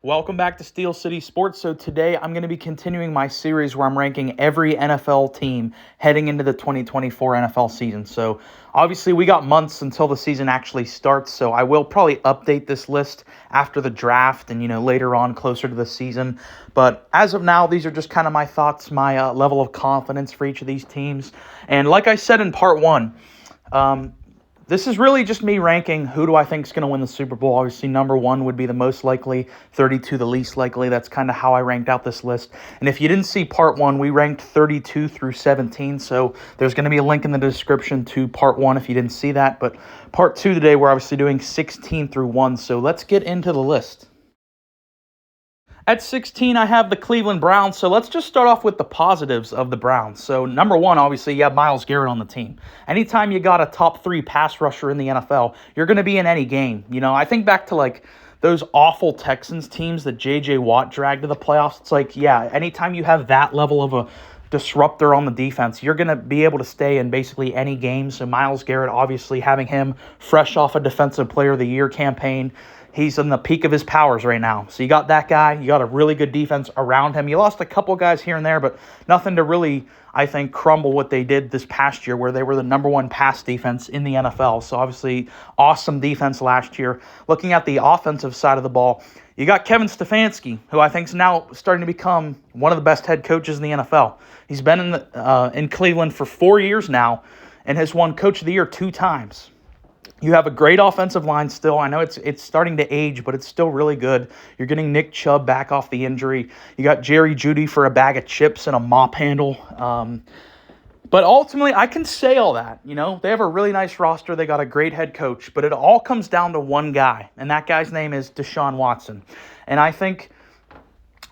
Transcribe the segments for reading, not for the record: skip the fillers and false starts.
Welcome back to Steel City Sports. So today I'm going to be continuing my series where I'm ranking every NFL team heading into the 2024 NFL season. So obviously we got months until the season actually starts, so I will probably update this list after the draft and, later on closer to the season. But as of now, these are just kind of my thoughts, my level of confidence for each of these teams. And like I said in part one, this is really just me ranking who do I think is going to win the Super Bowl. Obviously, number 1 would be the most likely, 32 the least likely. That's kind of how I ranked out this list. And if you didn't see part 1, we ranked 32 through 17. So there's going to be a link in the description to part 1 if you didn't see that. But part 2 today, we're obviously doing 16 through 1. So let's get into the list. At 16, I have the Cleveland Browns, so let's just start off with the positives of the Browns. So number 1, obviously, you have Myles Garrett on the team. Anytime you got a top 3 pass rusher in the NFL, you're going to be in any game. I think back to those awful Texans teams that J.J. Watt dragged to the playoffs. It's anytime you have that level of a disruptor on the defense, you're going to be able to stay in basically any game. So Myles Garrett, obviously having him fresh off a Defensive Player of the Year campaign, he's in the peak of his powers right now. So you got that guy. You got a really good defense around him. You lost a couple guys here and there, but nothing to really, I think, crumble what they did this past year where they were the number 1 pass defense in the NFL. So obviously, awesome defense last year. Looking at the offensive side of the ball, you got Kevin Stefanski, who I think is now starting to become one of the best head coaches in the NFL. He's been in Cleveland for 4 years now and has won Coach of the Year 2 times. You have a great offensive line still. I know it's starting to age, but it's still really good. You're getting Nick Chubb back off the injury. You got Jerry Jeudy for a bag of chips and a mop handle. But ultimately, I can say all that. They have a really nice roster. They got a great head coach. But it all comes down to one guy, and that guy's name is Deshaun Watson. And I think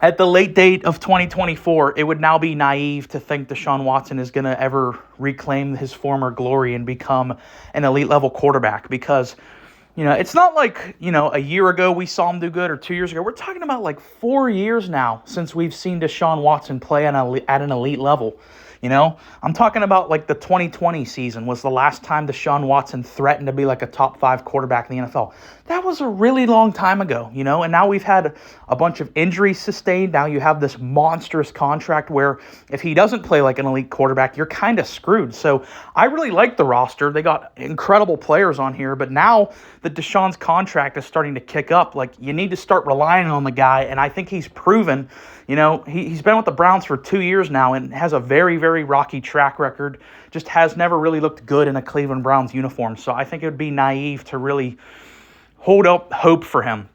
at the late date of 2024, it would now be naive to think Deshaun Watson is going to ever reclaim his former glory and become an elite-level quarterback because, it's not like, a year ago we saw him do good or 2 years ago. We're talking about 4 years now since we've seen Deshaun Watson play at an elite level. I'm talking about the 2020 season was the last time Deshaun Watson threatened to be a top 5 quarterback in the NFL. That was a really long time ago, and now we've had a bunch of injuries sustained. Now you have this monstrous contract where if he doesn't play like an elite quarterback, you're kind of screwed. So I really like the roster. They got incredible players on here, but now that Deshaun's contract is starting to kick up, you need to start relying on the guy, and I think he's proven. He's been with the Browns for 2 years now and has a very, very rocky track record. Just has never really looked good in a Cleveland Browns uniform. So I think it would be naive to really hold up hope for him.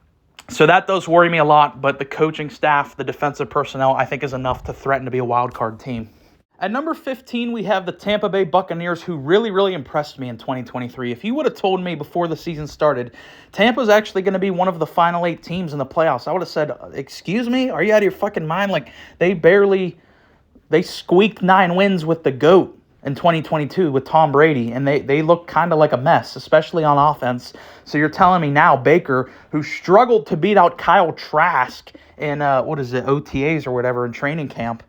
So that does worry me a lot, but the coaching staff, the defensive personnel, I think is enough to threaten to be a wild card team. At number 15, we have the Tampa Bay Buccaneers, who really, really impressed me in 2023. If you would have told me before the season started, Tampa's actually going to be one of the final 8 teams in the playoffs, I would have said, excuse me? Are you out of your fucking mind? They squeaked 9 wins with the GOAT in 2022 with Tom Brady, and they look kind of like a mess, especially on offense. So you're telling me now Baker, who struggled to beat out Kyle Trask in, OTAs or whatever in training camp,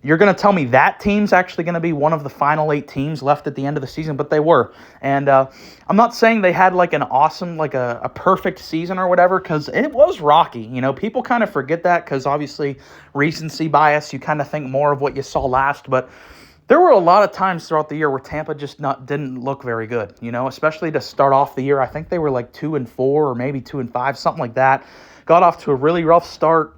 you're going to tell me that team's actually going to be one of the final 8 teams left at the end of the season, but they were. And I'm not saying they had an awesome, a perfect season or whatever, because it was rocky. People kind of forget that because obviously recency bias, you kind of think more of what you saw last. But there were a lot of times throughout the year where Tampa just didn't look very good, especially to start off the year. I think they were 2-4 or maybe 2-5, something like that. Got off to a really rough start.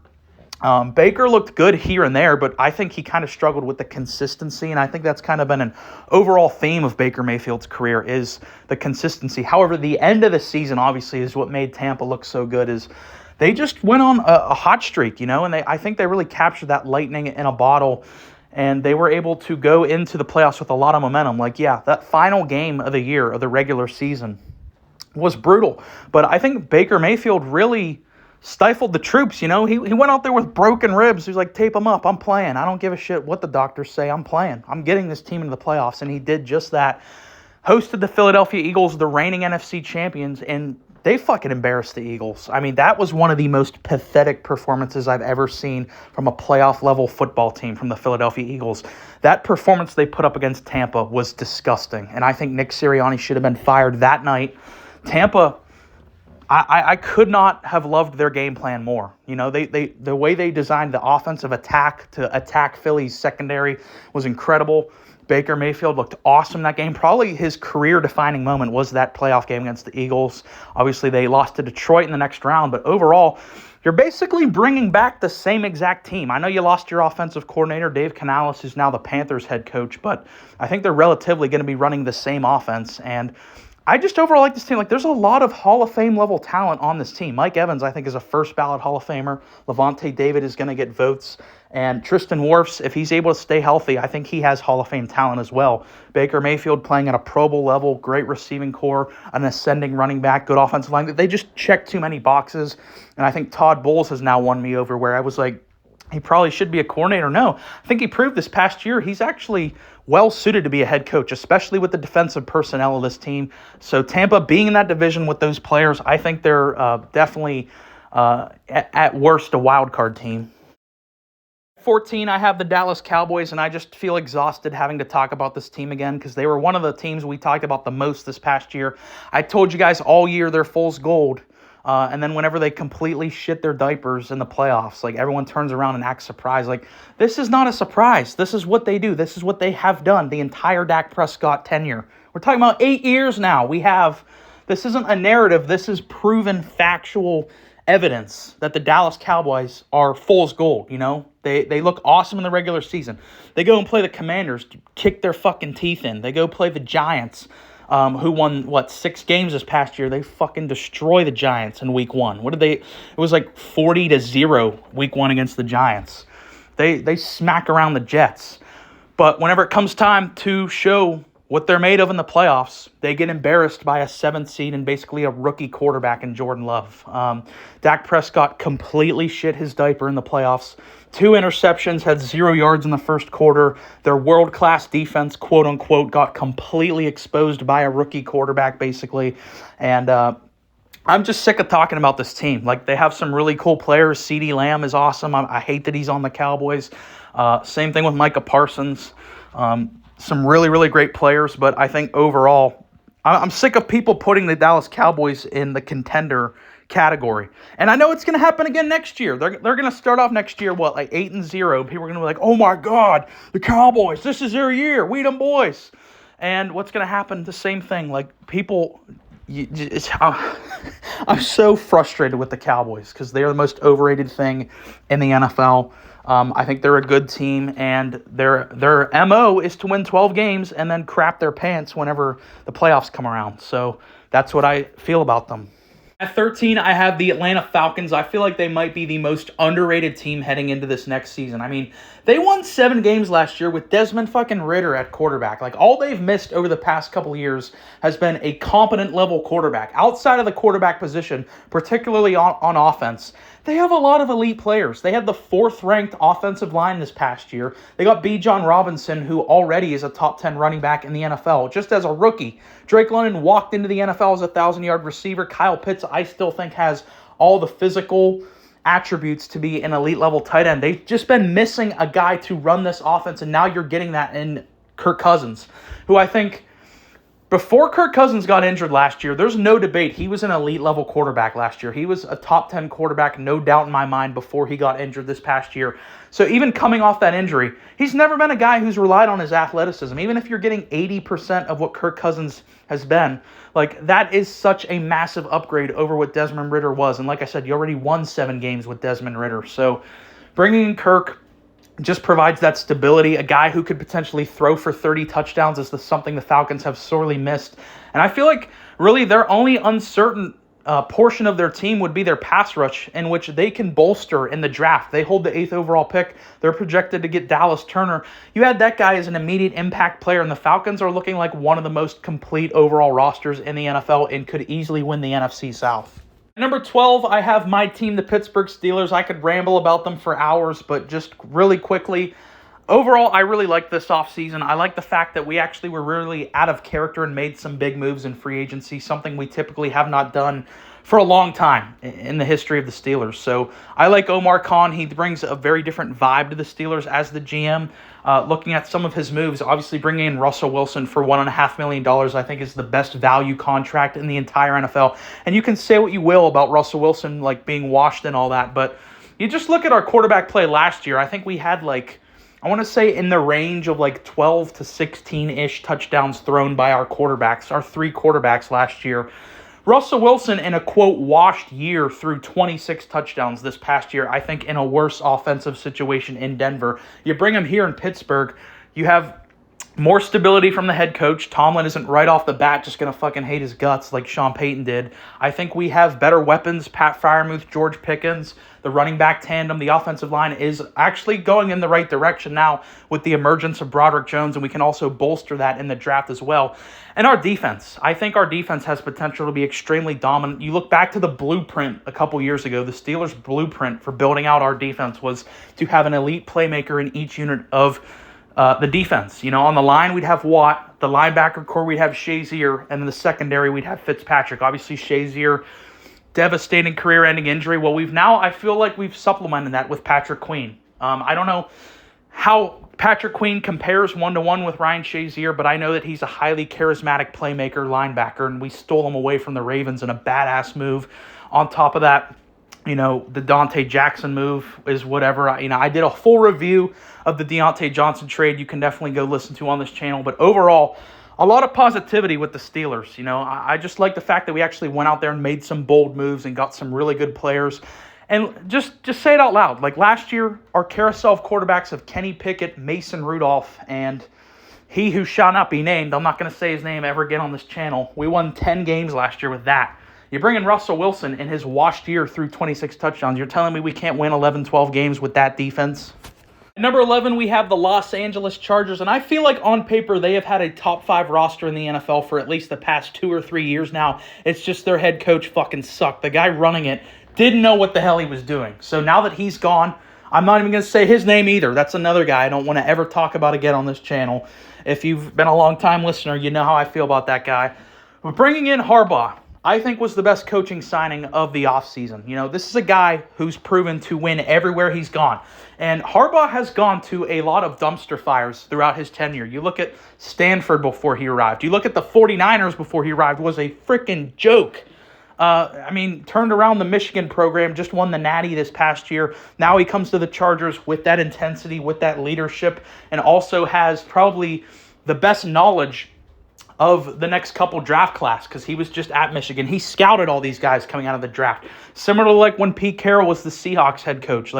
Baker looked good here and there, but I think he kind of struggled with the consistency, and I think that's kind of been an overall theme of Baker Mayfield's career is the consistency. However, the end of the season, obviously, is what made Tampa look so good is they just went on a hot streak, and I think they really captured that lightning in a bottle, and they were able to go into the playoffs with a lot of momentum. That final game of the year, of the regular season, was brutal, but I think Baker Mayfield really stifled the troops, He went out there with broken ribs. He was like, tape them up. I'm playing. I don't give a shit what the doctors say. I'm playing. I'm getting this team into the playoffs. And he did just that. Hosted the Philadelphia Eagles, the reigning NFC champions, and they fucking embarrassed the Eagles. I mean, that was one of the most pathetic performances I've ever seen from a playoff-level football team from the Philadelphia Eagles. That performance they put up against Tampa was disgusting. And I think Nick Sirianni should have been fired that night. Tampa I could not have loved their game plan more. You know, the way they designed the offensive attack to attack Philly's secondary was incredible. Baker Mayfield looked awesome that game. Probably his career-defining moment was that playoff game against the Eagles. Obviously, they lost to Detroit in the next round, but overall, you're basically bringing back the same exact team. I know you lost your offensive coordinator, Dave Canales, who's now the Panthers head coach, but I think they're relatively going to be running the same offense. And I just overall like this team. Like, there's a lot of Hall of Fame level talent on this team. Mike Evans, I think, is a first ballot Hall of Famer. Levante David is going to get votes. And Tristan Wirfs, if he's able to stay healthy, I think he has Hall of Fame talent as well. Baker Mayfield playing at a Pro Bowl level, great receiving core, an ascending running back, good offensive line. They just check too many boxes. And I think Todd Bowles has now won me over, where I was like, he probably should be a coordinator. No, I think he proved this past year he's actually well suited to be a head coach, especially with the defensive personnel of this team. So Tampa being in that division with those players, I think they're definitely at worst a wild card team. 14, I have the Dallas Cowboys, and I just feel exhausted having to talk about this team again because they were one of the teams we talked about the most this past year. I told you guys all year they're fool's gold. And then whenever they completely shit their diapers in the playoffs, like, everyone turns around and acts surprised. Like, this is not a surprise. This is what they do. This is what they have done the entire Dak Prescott tenure. We're talking about 8 years now. This isn't a narrative. This is proven factual evidence that the Dallas Cowboys are fool's gold, you know? They look awesome in the regular season. They go and play the Commanders, kick their fucking teeth in. They go play the Giants, who won, 6 games this past year. They fucking destroy the Giants in week 1. It was like 40-0 week 1 against the Giants. They smack around the Jets. But whenever it comes time to show what they're made of in the playoffs, they get embarrassed by a 7th seed and basically a rookie quarterback in Jordan Love. Dak Prescott completely shit his diaper in the playoffs. 2 interceptions, had 0 yards in the first quarter. Their world-class defense, quote-unquote, got completely exposed by a rookie quarterback, basically. And I'm just sick of talking about this team. Like, they have some really cool players. CeeDee Lamb is awesome. I hate that he's on the Cowboys. Same thing with Micah Parsons. Some really, really great players, but I think overall, I'm sick of people putting the Dallas Cowboys in the contender category. And I know it's going to happen again next year. They're going to start off next year, 8-0. People are going to be like, oh my God, the Cowboys, this is their year. We them boys. And what's going to happen? The same thing. Like, people, I'm so frustrated with the Cowboys because they are the most overrated thing in the NFL. I think they're a good team, and their MO is to win 12 games and then crap their pants whenever the playoffs come around. So that's what I feel about them. At 13, I have the Atlanta Falcons. I feel like they might be the most underrated team heading into this next season. I mean, they won 7 games last year with Desmond fucking Ridder at quarterback. Like, all they've missed over the past couple of years has been a competent level quarterback. Outside of the quarterback position, particularly on offense, they have a lot of elite players. They had the 4th-ranked offensive line this past year. They got Bijan Robinson, who already is a top 10 running back in the NFL, just as a rookie. Drake London walked into the NFL as a 1,000-yard receiver. Kyle Pitts, I still think, has all the physical attributes to be an elite-level tight end. They've just been missing a guy to run this offense, and now you're getting that in Kirk Cousins, who I think, before Kirk Cousins got injured last year, there's no debate. He was an elite-level quarterback last year. He was a top 10 quarterback, no doubt in my mind, before he got injured this past year. So even coming off that injury, he's never been a guy who's relied on his athleticism. Even if you're getting 80% of what Kirk Cousins has been, like, that is such a massive upgrade over what Desmond Ridder was. And like I said, you already won 7 games with Desmond Ridder. So bringing in Kirk just provides that stability. A guy who could potentially throw for 30 touchdowns is something the Falcons have sorely missed. And I feel like really their only uncertain portion of their team would be their pass rush, in which they can bolster in the draft. They hold the 8th overall pick. They're projected to get Dallas Turner. You had that guy as an immediate impact player, and the Falcons are looking like one of the most complete overall rosters in the NFL and could easily win the NFC South. Number 12, I have my team, the Pittsburgh Steelers. I could ramble about them for hours, but just really quickly, overall, I really like this offseason. I like the fact that we actually were really out of character and made some big moves in free agency, something we typically have not done for a long time in the history of the Steelers. So I like Omar Khan. He brings a very different vibe to the Steelers as the GM. Looking at some of his moves, obviously bringing in Russell Wilson for $1.5 million, I think is the best value contract in the entire NFL. And you can say what you will about Russell Wilson, like being washed and all that, but you just look at our quarterback play last year. I think we had I want to say in the range of 12 to 16-ish touchdowns thrown by our quarterbacks, our 3 quarterbacks last year. Russell Wilson, in a, quote, washed year, threw 26 touchdowns this past year, I think in a worse offensive situation in Denver. You bring him here in Pittsburgh, you have more stability from the head coach. Tomlin isn't right off the bat just going to fucking hate his guts like Sean Payton did. I think we have better weapons. Pat Freiermuth, George Pickens, the running back tandem, the offensive line is actually going in the right direction now with the emergence of Broderick Jones, and we can also bolster that in the draft as well. And our defense. I think our defense has potential to be extremely dominant. You look back to the blueprint a couple years ago, the Steelers' blueprint for building out our defense was to have an elite playmaker in each unit of the defense. On the line, we'd have Watt. The linebacker core, we'd have Shazier. And in the secondary, we'd have Fitzpatrick. Obviously, Shazier, devastating career-ending injury. Well, I feel like we've supplemented that with Patrick Queen. I don't know how Patrick Queen compares one-to-one with Ryan Shazier, but I know that he's a highly charismatic playmaker linebacker, and we stole him away from the Ravens in a badass move. On top of that, the Dante Jackson move is whatever. I did a full review of the Deontay Johnson trade. You can definitely go listen to on this channel. But overall, a lot of positivity with the Steelers. I just like the fact that we actually went out there and made some bold moves and got some really good players. And just say it out loud. Like last year, our carousel of quarterbacks of Kenny Pickett, Mason Rudolph, and he who shall not be named. I'm not going to say his name ever again on this channel. We won 10 games last year with that. You bring in Russell Wilson in his washed year through 26 touchdowns. You're telling me we can't win 11, 12 games with that defense? At number 11, we have the Los Angeles Chargers, and I feel like on paper they have had a top 5 roster in the NFL for at least the past 2 or 3 years now. It's just their head coach fucking sucked. The guy running it didn't know what the hell he was doing. So now that he's gone, I'm not even going to say his name either. That's another guy I don't want to ever talk about again on this channel. If you've been a long-time listener, you know how I feel about that guy. We're bringing in Harbaugh. I think was the best coaching signing of the offseason. This is a guy who's proven to win everywhere he's gone. And Harbaugh has gone to a lot of dumpster fires throughout his tenure. You look at Stanford before he arrived. You look at the 49ers before he arrived, was a freaking joke. Turned around the Michigan program, just won the Natty this past year. Now he comes to the Chargers with that intensity, with that leadership, and also has probably the best knowledge of the next couple draft class because he was just at Michigan. He scouted all these guys coming out of the draft. Similar to like when Pete Carroll was the Seahawks head coach,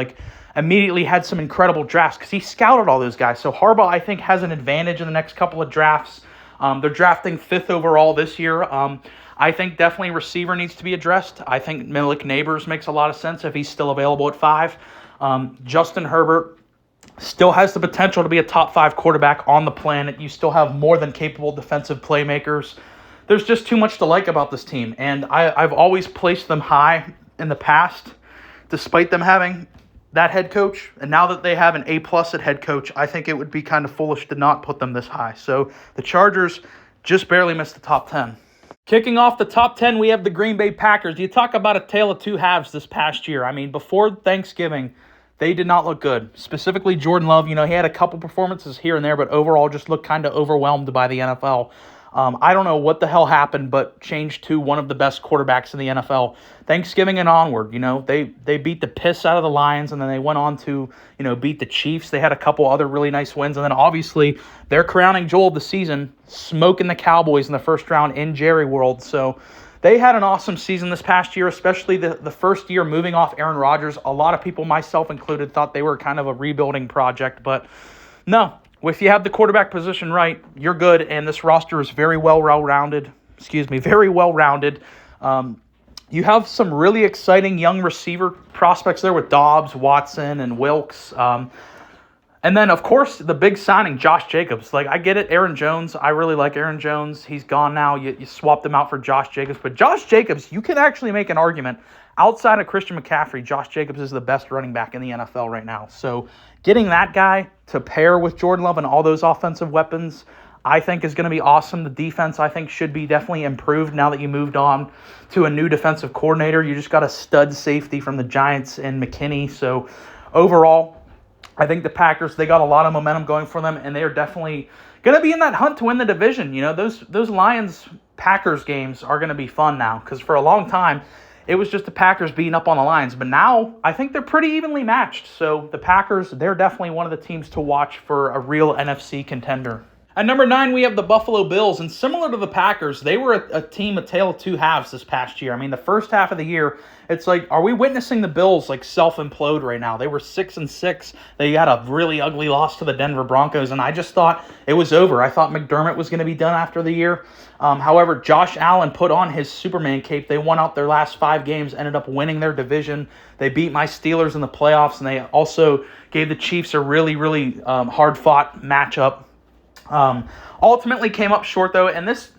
immediately had some incredible drafts because he scouted all those guys. So Harbaugh, I think, has an advantage in the next couple of drafts. They're drafting 5th overall this year. I think definitely receiver needs to be addressed. I think Malik Neighbors makes a lot of sense if he's still available at 5. Justin Herbert still has the potential to be a top 5 quarterback on the planet. You still have more than capable defensive playmakers. There's just too much to like about this team, and I've always placed them high in the past, despite them having that head coach. And now that they have an A+ at head coach, I think it would be kind of foolish to not put them this high. So the Chargers just barely missed the top 10. Kicking off the top 10, we have the Green Bay Packers. You talk about a tale of two halves this past year. Before Thanksgiving, they did not look good. Specifically, Jordan Love, he had a couple performances here and there, but overall just looked kind of overwhelmed by the NFL. I don't know what the hell happened, but changed to one of the best quarterbacks in the NFL. Thanksgiving and onward, they beat the piss out of the Lions, and then they went on to, beat the Chiefs. They had a couple other really nice wins, and then obviously their crowning jewel of the season, smoking the Cowboys in the first round in Jerry World. So they had an awesome season this past year, especially the first year moving off Aaron Rodgers. A lot of people, myself included, thought they were kind of a rebuilding project, but no. If you have the quarterback position right, you're good, and this roster is very well-rounded. You have some really exciting young receiver prospects there with Dobbs, Watson, and Wilkes. And then, of course, the big signing, Josh Jacobs. I get it, Aaron Jones. I really like Aaron Jones. He's gone now. You swapped him out for Josh Jacobs. But Josh Jacobs, you can actually make an argument. Outside of Christian McCaffrey, Josh Jacobs is the best running back in the NFL right now. So getting that guy to pair with Jordan Love and all those offensive weapons, I think is going to be awesome. The defense, I think, should be definitely improved now that you moved on to a new defensive coordinator. You just got a stud safety from the Giants in McKinney. So overall, I think the Packers, they got a lot of momentum going for them, and they are definitely going to be in that hunt to win the division. You know, those Lions-Packers games are going to be fun now, because for a long time, it was just the Packers beating up on the Lions. But now, I think they're pretty evenly matched. So the Packers, they're definitely one of the teams to watch for a real NFC contender. At number 9, we have the Buffalo Bills, and similar to the Packers, they were a team, a tale of two halves this past year. I mean, the first half of the year, it's like, are we witnessing the Bills like self-implode right now? They were 6-6. They had a really ugly loss to the Denver Broncos, and I just thought it was over. I thought McDermott was going to be done after the year. However, Josh Allen put on his Superman cape. They won out their last 5 games, ended up winning their division. They beat my Steelers in the playoffs, and they also gave the Chiefs a really, really hard-fought matchup. Ultimately came up short, though, and this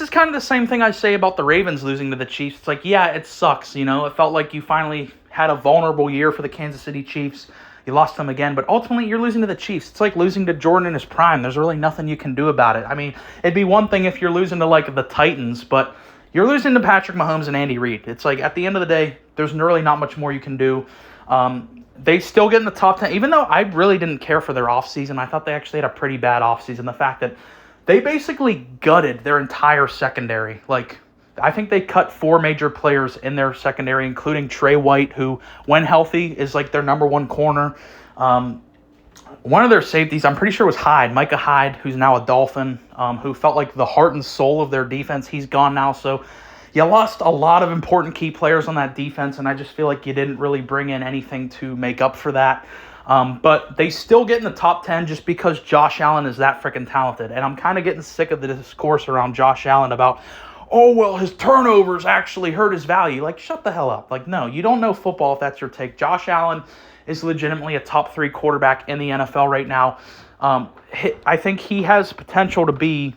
is kind of the same thing I say about the Ravens losing to the Chiefs. It's like, yeah, it sucks, you know. It felt like you finally had a vulnerable year for the Kansas City Chiefs. You lost them again, but ultimately you're losing to the Chiefs. It's like losing to Jordan in his prime. There's really nothing you can do about it. I mean, it'd be one thing if you're losing to, like, the Titans, but you're losing to Patrick Mahomes and Andy Reid. It's like, at the end of the day, there's really not much more you can do. They still get in the top 10, even though I really didn't care for their offseason. I thought they actually had a pretty bad offseason. The fact that they basically gutted their entire secondary. Like, I think they cut 4 major players in their secondary, including Trey White, who, when healthy, is like their number 1 corner. One of their safeties, I'm pretty sure, was Hyde, Micah Hyde, who's now a Dolphin, who felt like the heart and soul of their defense. He's gone now, so you lost a lot of important key players on that defense, and I just feel like you didn't really bring in anything to make up for that. But they still get in the top 10 just because Josh Allen is that freaking talented. And I'm kind of getting sick of the discourse around Josh Allen about, oh, well, his turnovers actually hurt his value. Like, shut the hell up. Like, no, you don't know football if that's your take. Josh Allen is legitimately a top 3 quarterback in the NFL right now. I think he has potential to be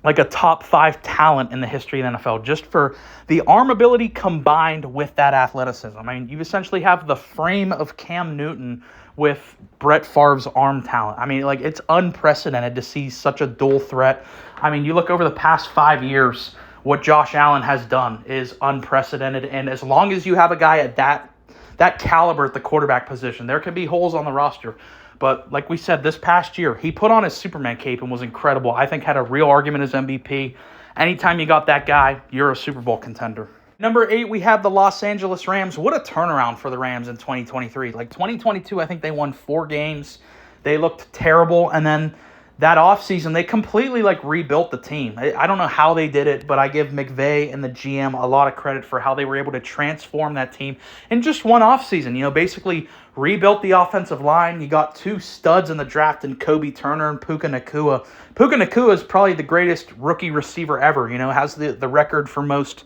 like a top 5 talent in the history of the NFL, just for the arm ability combined with that athleticism. I mean, you essentially have the frame of Cam Newton with Brett Favre's arm talent. I mean, like, it's unprecedented to see such a dual threat. I mean, you look over the past 5 years, what Josh Allen has done is unprecedented, and as long as you have a guy at that caliber at the quarterback position, there can be holes on the roster. But like we said, this past year, he put on his Superman cape and was incredible. I think had a real argument as MVP. Anytime you got that guy, you're a Super Bowl contender. Number 8, we have the Los Angeles Rams. What a turnaround for the Rams in 2023. Like 2022, I think they won 4 games. They looked terrible. And then that offseason, they completely rebuilt the team. I don't know how they did it, but I give McVay and the GM a lot of credit for how they were able to transform that team in just one offseason. You know, basically rebuilt the offensive line. You got 2 studs in the draft in Kobe Turner and Puka Nacua. Puka Nacua is probably the greatest rookie receiver ever. You know, has the record for most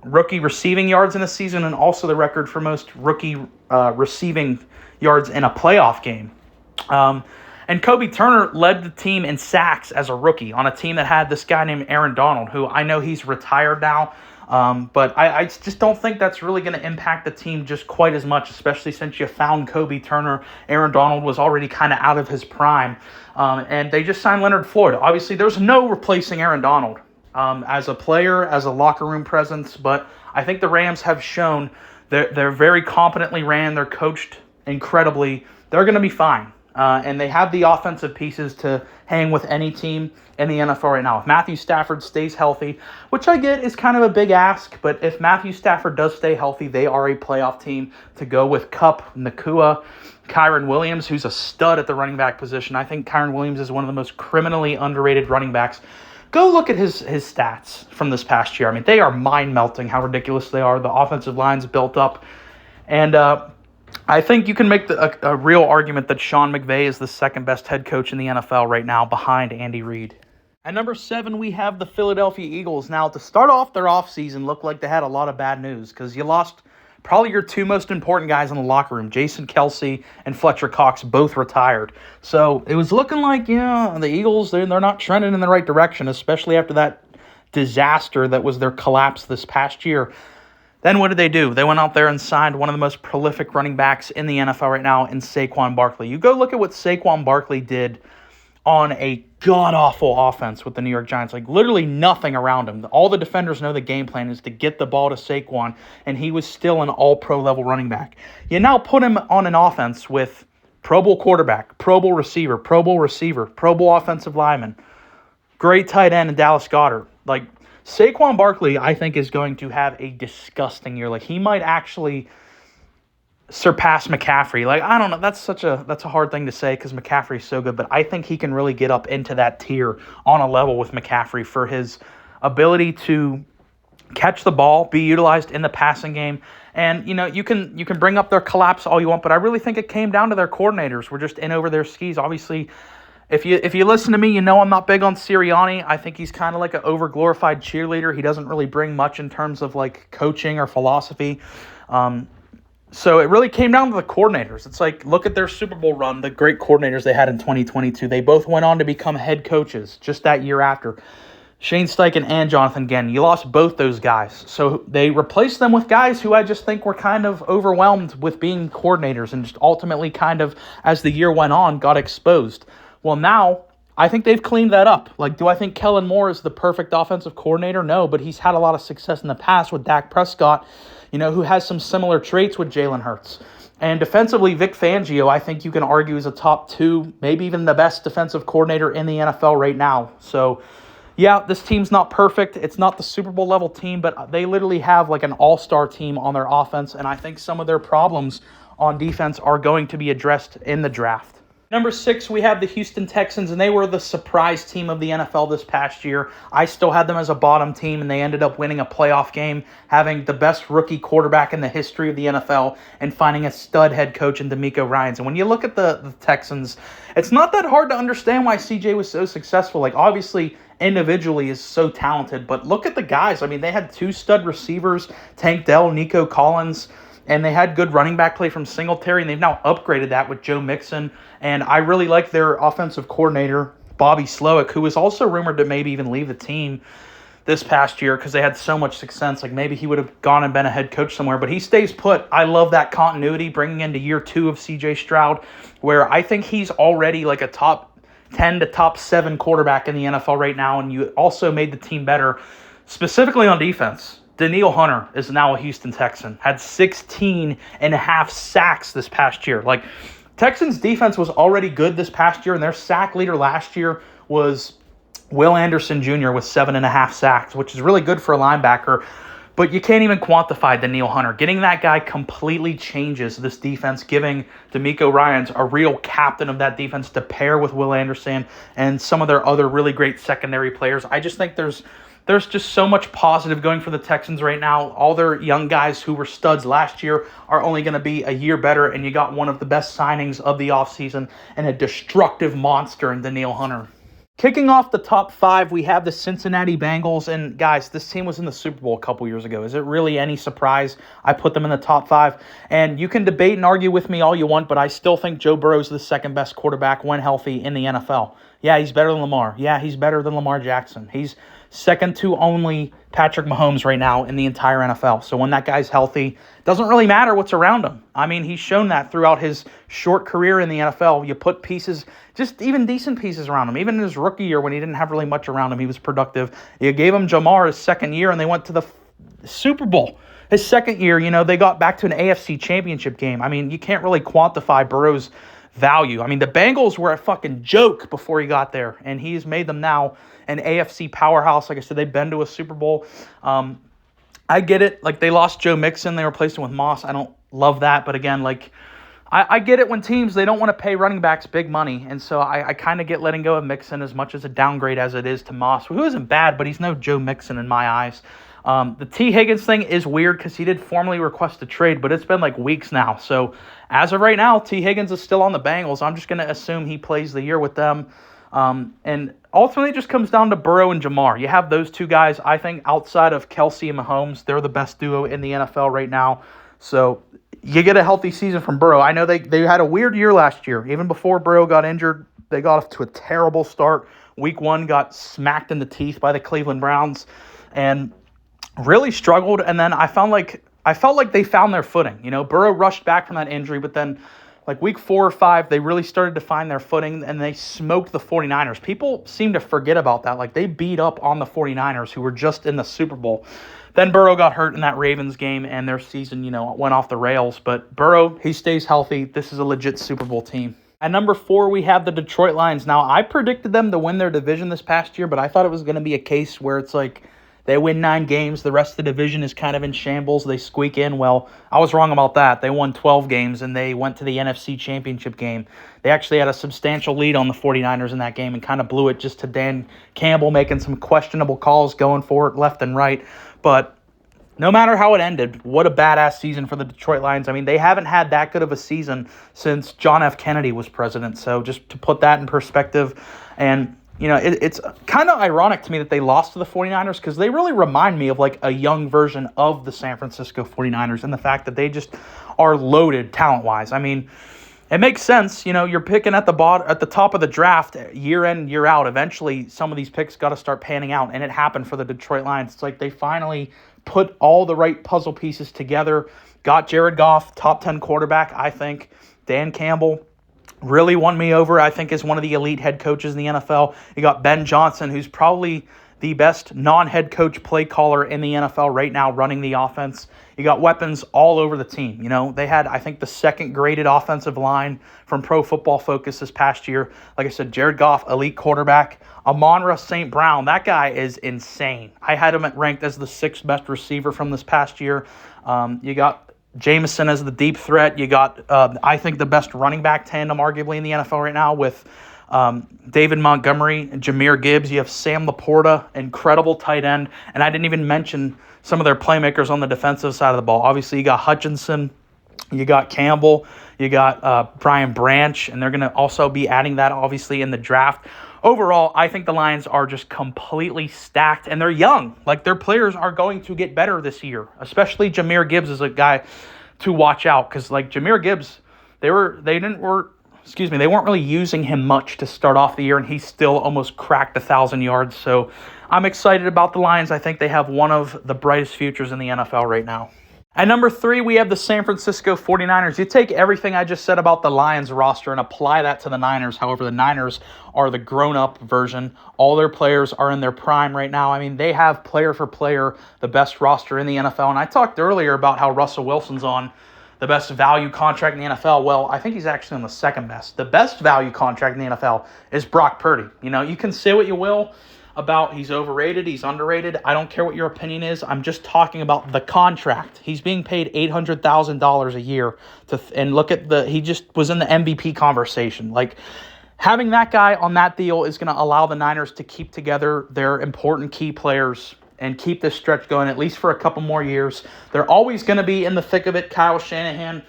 rookie receiving yards in a season, and also the record for most rookie receiving yards in a playoff game. And Kobe Turner led the team in sacks as a rookie on a team that had this guy named Aaron Donald, who I know he's retired now, but I just don't think that's really going to impact the team just quite as much, especially since you found Kobe Turner. Aaron Donald was already kind of out of his prime, and they just signed Leonard Floyd. Obviously, there's no replacing Aaron Donald as a player, as a locker room presence, but I think the Rams have shown they're very competently ran. They're coached incredibly. They're going to be fine. And they have the offensive pieces to hang with any team in the NFL right now. If Matthew Stafford stays healthy, which I get is kind of a big ask, but if Matthew Stafford does stay healthy, they are a playoff team to go with Kupp, Nacua, Kyren Williams, who's a stud at the running back position. I think Kyren Williams is one of the most criminally underrated running backs. Go look at his stats from this past year. I mean, they are mind-melting how ridiculous they are. The offensive line's built up. And I think you can make a real argument that Sean McVay is the second best head coach in the NFL right now, behind Andy Reid. At number 7, we have the Philadelphia Eagles. Now, to start off their offseason, looked like they had a lot of bad news because you lost probably your 2 most important guys in the locker room. Jason Kelce and Fletcher Cox both retired. So it was looking like, the Eagles, they're not trending in the right direction, especially after that disaster that was their collapse this past year. Then what did they do? They went out there and signed one of the most prolific running backs in the NFL right now in Saquon Barkley. You go look at what Saquon Barkley did on a god-awful offense with the New York Giants. Like, literally nothing around him. All the defenders know the game plan is to get the ball to Saquon, and he was still an all-pro level running back. You now put him on an offense with Pro Bowl quarterback, Pro Bowl receiver, Pro Bowl offensive lineman, great tight end in Dallas Goedert. Like, Saquon Barkley, I think, is going to have a disgusting year. Like, he might actually surpass McCaffrey. Like, I don't know. That's a hard thing to say because McCaffrey is so good, but I think he can really get up into that tier on a level with McCaffrey for his ability to catch the ball, be utilized in the passing game. And, you can bring up their collapse all you want, but I really think it came down to their coordinators. We're just in over their skis. Obviously, if you listen to me, you know I'm not big on Sirianni. I think he's kind of like an over-glorified cheerleader. He doesn't really bring much in terms of like coaching or philosophy. So it really came down to the coordinators. It's like, look at their Super Bowl run, the great coordinators they had in 2022. They both went on to become head coaches just that year after. Shane Steichen and Jonathan Gannon. You lost both those guys. So they replaced them with guys who I just think were kind of overwhelmed with being coordinators and just ultimately kind of, as the year went on, got exposed. Well, now I think they've cleaned that up. Like, do I think Kellen Moore is the perfect offensive coordinator? No, but he's had a lot of success in the past with Dak Prescott, who has some similar traits with Jalen Hurts. And defensively, Vic Fangio, I think you can argue, is a top 2, maybe even the best defensive coordinator in the NFL right now. So, yeah, this team's not perfect. It's not the Super Bowl level team, but they literally have like an all-star team on their offense, and I think some of their problems on defense are going to be addressed in the draft. Number 6, we have the Houston Texans, and they were the surprise team of the NFL this past year. I still had them as a bottom team, and they ended up winning a playoff game, having the best rookie quarterback in the history of the NFL, and finding a stud head coach in DeMeco Ryans. And when you look at the Texans, it's not that hard to understand why CJ was so successful. Like, obviously, individually is so talented, but look at the guys. I mean, they had 2 stud receivers, Tank Dell, Nico Collins, and they had good running back play from Singletary, and they've now upgraded that with Joe Mixon. And I really like their offensive coordinator, Bobby Slowick, who was also rumored to maybe even leave the team this past year because they had so much success. Like, maybe he would have gone and been a head coach somewhere, but he stays put. I love that continuity, bringing into year 2 of CJ Stroud, where I think he's already like a top 10 to top 7 quarterback in the NFL right now, and you also made the team better, specifically on defense. Danielle Hunter is now a Houston Texan, had 16 and a half sacks this past year. Like, Texans defense was already good this past year, and their sack leader last year was Will Anderson Jr. with 7.5 sacks, which is really good for a linebacker. But you can't even quantify Danielle Hunter. Getting that guy completely changes this defense, giving DeMeco Ryans a real captain of that defense to pair with Will Anderson and some of their other really great secondary players. I just think there's just so much positive going for the Texans right now. All their young guys who were studs last year are only going to be a year better, and you got one of the best signings of the offseason and a destructive monster in Danielle Hunter. Kicking off the top 5, we have the Cincinnati Bengals. And guys, this team was in the Super Bowl a couple years ago. Is it really any surprise I put them in the top 5? And you can debate and argue with me all you want, but I still think Joe Burrow is the second best quarterback when healthy in the NFL. Yeah, he's better than Lamar. Yeah, he's better than Lamar Jackson. He's second to only Patrick Mahomes right now in the entire NFL. So when that guy's healthy, it doesn't really matter what's around him. I mean, he's shown that throughout his short career in the NFL. You put pieces, just even decent pieces around him. Even in his rookie year when he didn't have really much around him, he was productive. You gave him Jamar his second year, and they went to the Super Bowl. His second year, they got back to an AFC championship game. I mean, you can't really quantify Burrow's value. I mean, the Bengals were a fucking joke before he got there, and he's made them now an AFC powerhouse. Like I said, they've been to a Super Bowl. I get it. Like, they lost Joe Mixon. They replaced him with Moss. I don't love that. But again, like, I get it when teams, they don't want to pay running backs big money. And so I kind of get letting go of Mixon as much as a downgrade as it is to Moss, who isn't bad, but he's no Joe Mixon in my eyes. The T. Higgins thing is weird because he did formally request a trade, but it's been like weeks now. So as of right now, T. Higgins is still on the Bengals. I'm just going to assume he plays the year with them. And ultimately, it just comes down to Burrow and Jamar. You have those two guys. I think outside of Kelsey and Mahomes, they're the best duo in the NFL right now. So you get a healthy season from Burrow. I know they had a weird year last year. Even before Burrow got injured, they got off to a terrible start. Week 1 got smacked in the teeth by the Cleveland Browns and really struggled. And then I felt like they found their footing. Burrow rushed back from that injury, but then like week 4 or 5, they really started to find their footing, and they smoked the 49ers. People seem to forget about that. Like, they beat up on the 49ers, who were just in the Super Bowl. Then Burrow got hurt in that Ravens game, and their season, went off the rails. But Burrow, he stays healthy. This is a legit Super Bowl team. At number 4, we have the Detroit Lions. Now, I predicted them to win their division this past year, but I thought it was going to be a case where it's like they win 9 games, the rest of the division is kind of in shambles, they squeak in. Well, I was wrong about that. They won 12 games, and they went to the NFC Championship game. They actually had a substantial lead on the 49ers in that game and kind of blew it just to Dan Campbell making some questionable calls, going for it left and right. But no matter how it ended, what a badass season for the Detroit Lions. I mean, they haven't had that good of a season since John F. Kennedy was president. So just to put that in perspective, and it's kind of ironic to me that they lost to the 49ers, because they really remind me of like a young version of the San Francisco 49ers, and the fact that they just are loaded talent-wise. I mean, it makes sense. You're picking at the top of the draft year in, year out. Eventually, some of these picks got to start panning out, and it happened for the Detroit Lions. It's like they finally put all the right puzzle pieces together, got Jared Goff, top 10 quarterback, I think. Dan Campbell really won me over, I think, as one of the elite head coaches in the NFL. You got Ben Johnson, who's probably the best non-head coach play caller in the NFL right now, running the offense. You got weapons all over the team. They had, I think, the second graded offensive line from Pro Football Focus this past year. Like I said, Jared Goff, elite quarterback. Amon-Ra St. Brown, that guy is insane. I had him ranked as the 6th best receiver from this past year. You got Jameson as the deep threat. You got, I think, the best running back tandem arguably in the NFL right now with David Montgomery and Jahmyr Gibbs. You have Sam Laporta, incredible tight end. And I didn't even mention some of their playmakers on the defensive side of the ball. Obviously, you got Hutchinson, you got Campbell, you got Brian Branch, and they're going to also be adding that, obviously, in the draft. Overall, I think the Lions are just completely stacked, and they're young. Like, their players are going to get better this year, especially Jahmyr Gibbs is a guy to watch out, because, like, Jahmyr Gibbs, they weren't really using him much to start off the year, and he still almost cracked 1,000 yards. So I'm excited about the Lions. I think they have one of the brightest futures in the NFL right now. At number 3, we have the San Francisco 49ers. You take everything I just said about the Lions roster and apply that to the Niners. However, the Niners are the grown-up version. All their players are in their prime right now. I mean, they have player for player the best roster in the NFL. And I talked earlier about how Russell Wilson's on the best value contract in the NFL. Well, I think he's actually on the second best. The best value contract in the NFL is Brock Purdy. You can say what you will about he's overrated, he's underrated. I don't care what your opinion is. I'm just talking about the contract. He's being paid $800,000 a year and look at he just was in the MVP conversation. Like, having that guy on that deal is going to allow the Niners to keep together their important key players and keep this stretch going at least for a couple more years. They're always going to be in the thick of it. Kyle Shanahan,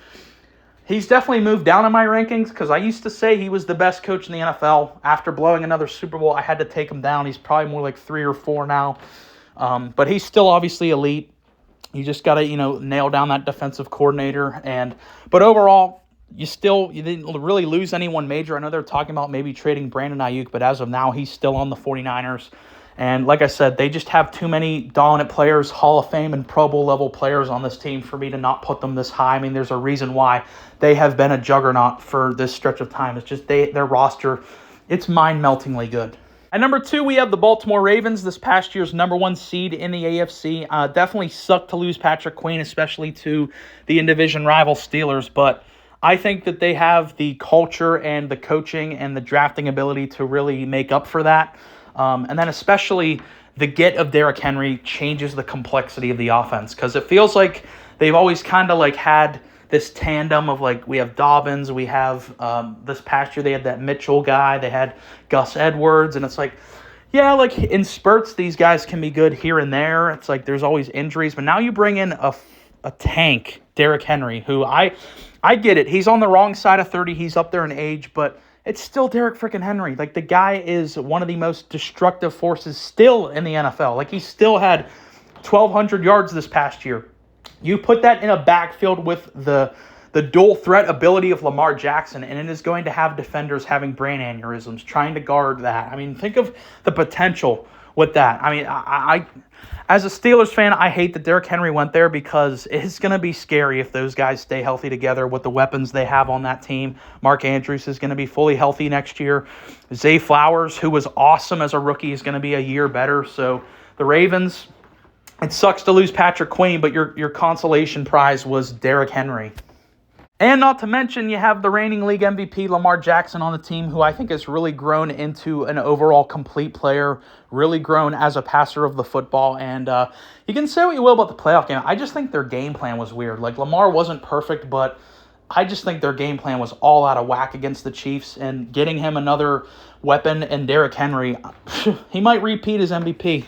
he's definitely moved down in my rankings, because I used to say he was the best coach in the NFL. After blowing another Super Bowl, I had to take him down. He's probably more like 3 or 4 now. But he's still obviously elite. You just got to, nail down that defensive coordinator. But overall, you didn't really lose anyone major. I know they're talking about maybe trading Brandon Ayuk, but as of now, he's still on the 49ers. And like I said, they just have too many dominant players, Hall of Fame and Pro Bowl level players on this team for me to not put them this high. I mean, there's a reason why they have been a juggernaut for this stretch of time. It's just their roster, it's mind-meltingly good. At number 2, we have the Baltimore Ravens, this past year's number 1 seed in the AFC. Definitely sucked to lose Patrick Queen, especially to the in-division rival Steelers, but I think that they have the culture and the coaching and the drafting ability to really make up for that. And then especially the get of Derrick Henry changes the complexity of the offense, because it feels like they've always kind of like had this tandem of like, we have Dobbins, we have this past year they had that Mitchell guy, they had Gus Edwards, and it's like, yeah, like in spurts these guys can be good here and there. It's like there's always injuries, but now you bring in a tank, Derrick Henry, who I get it. He's on the wrong side of 30. He's up there in age, but it's still Derrick freaking Henry. Like, the guy is one of the most destructive forces still in the NFL. Like, he still had 1,200 yards this past year. You put that in a backfield with the dual threat ability of Lamar Jackson, and it is going to have defenders having brain aneurysms trying to guard that. I mean, think of the potential with that. I mean, I as a Steelers fan, I hate that Derrick Henry went there because it's going to be scary if those guys stay healthy together with the weapons they have on that team. Mark Andrews is going to be fully healthy next year. Zay Flowers, who was awesome as a rookie, is going to be a year better. So the Ravens, it sucks to lose Patrick Queen, but your consolation prize was Derrick Henry. And not to mention, you have the reigning league MVP, Lamar Jackson, on the team, who I think has really grown into an overall complete player, really grown as a passer of the football. And you can say what you will about the playoff game. I just think their game plan was weird. Like, Lamar wasn't perfect, but I just think their game plan was all out of whack against the Chiefs. And getting him another weapon in Derrick Henry, he might repeat as MVP.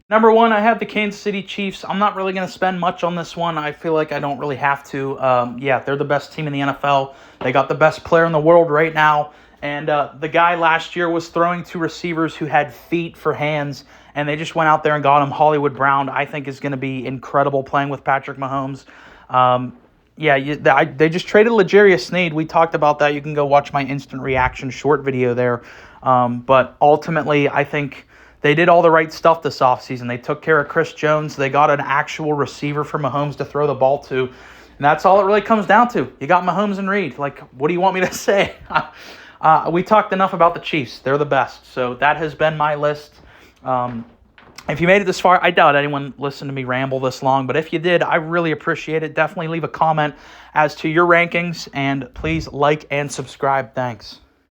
Number 1, I have the Kansas City Chiefs. I'm not really going to spend much on this one. I feel like I don't really have to. Yeah, they're the best team in the NFL. They got the best player in the world right now. And the guy last year was throwing to receivers who had feet for hands, and they just went out there and got him. Hollywood Brown, I think, is going to be incredible playing with Patrick Mahomes. They just traded L'Jarius Sneed. We talked about that. You can go watch my instant reaction short video there. But ultimately, I think they did all the right stuff this offseason. They took care of Chris Jones. They got an actual receiver for Mahomes to throw the ball to. And that's all it really comes down to. You got Mahomes and Reed. Like, what do you want me to say? We talked enough about the Chiefs. They're the best. So that has been my list. If you made it this far, I doubt anyone listened to me ramble this long. But if you did, I really appreciate it. Definitely leave a comment as to your rankings. And please like and subscribe. Thanks.